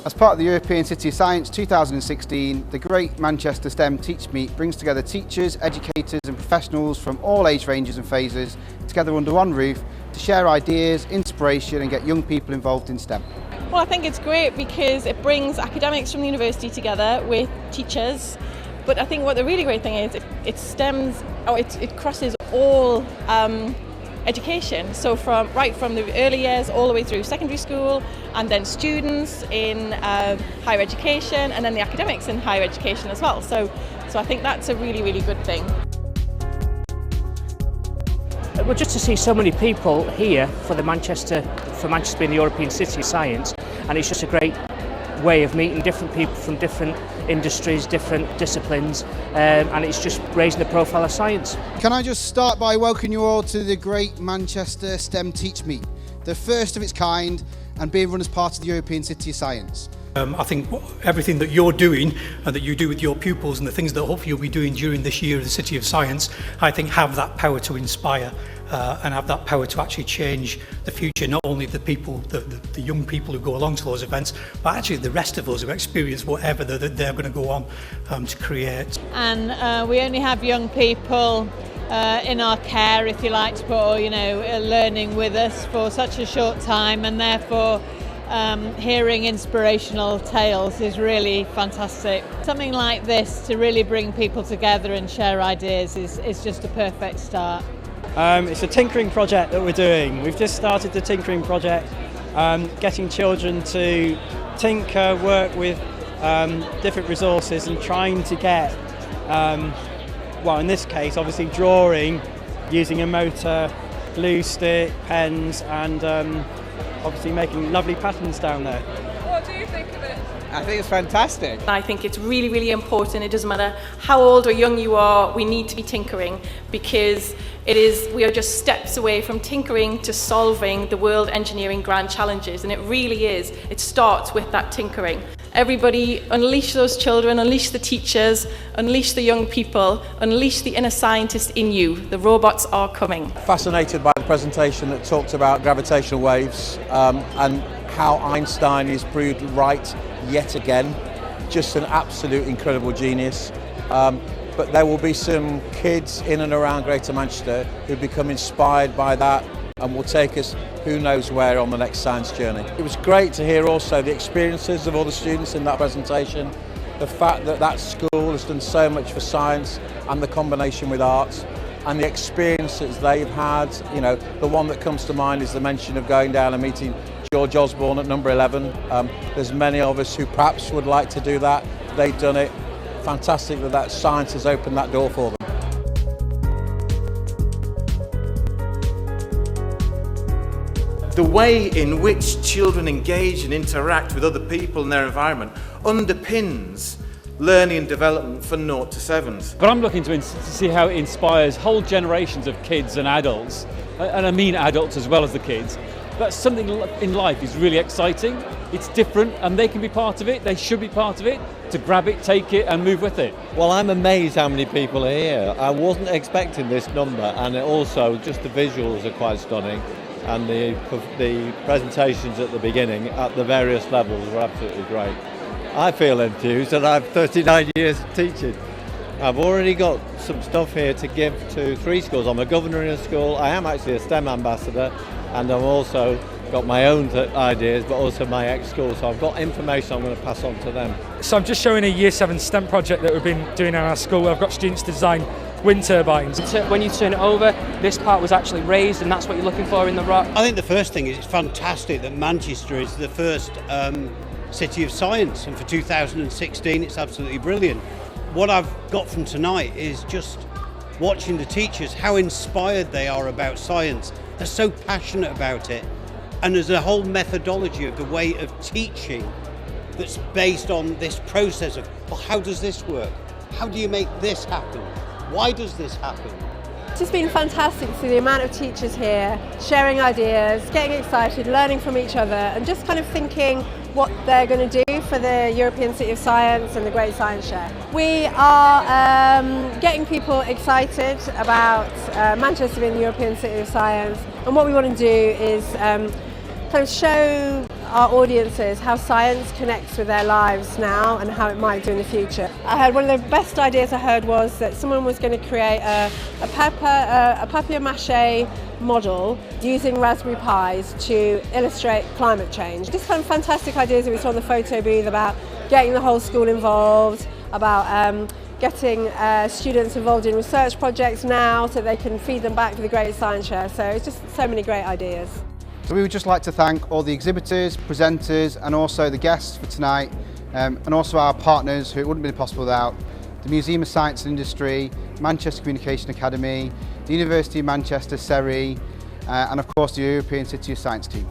As part of the European City of Science 2016, the Great Manchester STEM TeachMeet brings together teachers, educators and professionals from all age ranges and phases together under one roof to share ideas, inspiration and get young people involved in STEM. Well, I think it's great because it brings academics from the university together with teachers, but I think what the really great thing is it crosses all education, so right from the early years all the way through secondary school, and then students in higher education, and then the academics in higher education as well. So I think that's a really, really good thing. Well, just to see so many people here for Manchester being the European City of Science, and it's just a great way of meeting different people from different industries, different disciplines, and it's just raising the profile of science. Can I just start by welcoming you all to the Great Manchester STEM TeachMeet, the first of its kind and being run as part of the European City of Science. I think everything that you're doing and that you do with your pupils and the things that hopefully you'll be doing during this year of the City of Science, I think have that power to inspire and have that power to actually change the future, not only the people, the young people who go along to those events, but actually the rest of us who experience whatever they're going to go on to create. And we only have young people in our care, if you like to put, learning with us for such a short time, and therefore hearing inspirational tales is really fantastic. Something like this to really bring people together and share ideas is just a perfect start. It's a tinkering project that we're doing. We've just started the tinkering project, getting children to tinker, work with different resources and trying to get, well, in this case obviously drawing using a motor, glue stick, pens and obviously making lovely patterns down there. What do you think of it? I think it's fantastic. I think it's really, really important. It doesn't matter how old or young you are, we need to be tinkering, because we are just steps away from tinkering to solving the world engineering grand challenges, and it really is. It starts with that tinkering. Everybody, unleash those children, unleash the teachers, unleash the young people, unleash the inner scientist in you. The robots are coming. Fascinated by the presentation that talked about gravitational waves and how Einstein is proved right yet again. Just an absolute incredible genius. But there will be some kids in and around Greater Manchester who become inspired by that and will take us who knows where on the next science journey. It was great to hear also the experiences of all the students in that presentation, the fact that that school has done so much for science and the combination with arts, and the experiences they've had. The one that comes to mind is the mention of going down and meeting George Osborne at number 11. There's many of us who perhaps would like to do that. They've done it. Fantastic that science has opened that door for them. The way in which children engage and interact with other people in their environment underpins learning and development for 0 to 7s. But I'm looking to see how it inspires whole generations of kids and adults, and I mean adults as well as the kids. But something in life is really exciting, it's different, and they can be part of it, they should be part of it, to grab it, take it and move with it. Well, I'm amazed how many people are here. I wasn't expecting this number, and also just the visuals are quite stunning, and the presentations at the beginning at the various levels were absolutely great. I feel enthused, and I've 39 years of teaching. I've already got some stuff here to give to 3 schools. I'm a governor in a school, I am actually a STEM ambassador, and I've also got my own ideas, but also my ex-school, so I've got information I'm going to pass on to them. So I'm just showing a Year 7 STEM project that we've been doing in our school. I've got students to design wind turbines. When you turn it over, this part was actually raised, and that's what you're looking for in the rock. I think the first thing is it's fantastic that Manchester is the first City of Science, and for 2016 it's absolutely brilliant. What I've got from tonight is just watching the teachers, how inspired they are about science. They're so passionate about it, and there's a whole methodology of the way of teaching that's based on this process of, well, how does this work? How do you make this happen? Why does this happen? It's just been fantastic to see the amount of teachers here sharing ideas, getting excited, learning from each other, and just kind of thinking what they're going to do for the European City of Science and the Great Science Share. We are getting people excited about Manchester being the European City of Science, and what we want to do is kind of show our audiences how science connects with their lives now and how it might do in the future. I heard one of the best ideas I heard was that someone was going to create a papier-mâché model using Raspberry Pis to illustrate climate change. Just kind of fantastic ideas that we saw in the photo booth about getting the whole school involved, about getting students involved in research projects now so they can feed them back for the Great Science Share. So it's just so many great ideas. So we would just like to thank all the exhibitors, presenters and also the guests for tonight, and also our partners who it wouldn't be possible without: the Museum of Science and Industry, Manchester Communication Academy, the University of Manchester, CERI, and of course the European City of Science team.